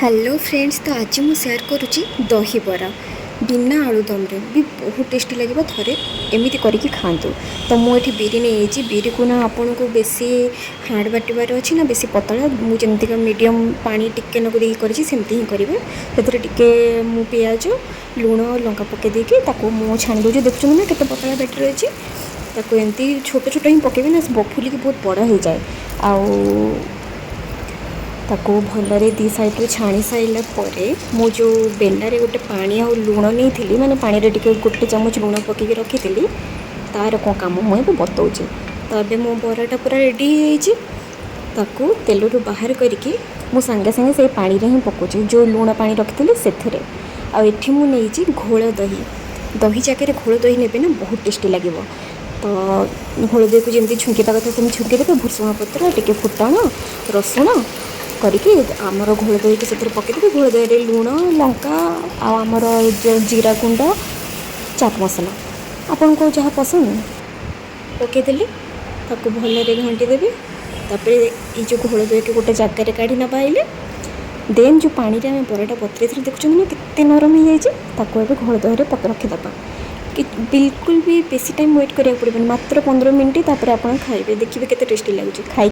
Hello friends, तो आज मुझे सेयार करुच्ची दहीबरा बिना आलुदम रे भी बहुत टेस्टी लगे थे एमती करके खातु। तो मुझे बिरी नहीं बिरी को ना आपन को बेसी हार्ड बाटार अच्छी ना बेसी पतला मुझे मीडियम पानी टिके नक देती ही करेंगे। से मु पिज लुण लंका पकई देकी मुझे छाणी दूसरी देखुं ना केते पतला बैटर अच्छी एमती छोट छोट ही पकेबे ना फुलिकी बहुत बड़ा हो जाए। ताको भलरे दी साइड छाणी साइला मु जो बेलारे गोटे पानी आ लुण नहीं माने पानी रे टिके गोटे चामच लुण पकईकी रखी तार कौन कम मुझे बताऊँ। तो ये मो बराटा पूरा रेडी ताकू तेल रू बाहर करके मु सांगे सांगे से पानी रे ही पकाउची जो लुण पानी रखी से आठी मुझे घोल दही दही जगह घोल दही ने ना बहुत टेस्टी लगे। तो घोल दही को जमी छुंकिता कथा से छुंकी देते भुसुंगा पत्र टे फुटाण रसुण करके आमर घोल दही को से पकईदेवे। घोल दही लुण लंका आमर जीरा गुंड चाट मसला आपन को जहाँ पसंद पकईदेली ताको भलरे घाटी देवे। तापर ये जो घोल दही के गोटे जगार काढ़ी ना पाइले देन जो पानी रे आम बराटा बतरे देखुं ना केते नरम हो जाए घोल दही रखीदे कि बिल्कुल भी बेसी टाइम वेट करा पड़े मात्र 15 मिनट। तापर आप खाइबे देखिए केते टेस्टी लगुच खाई।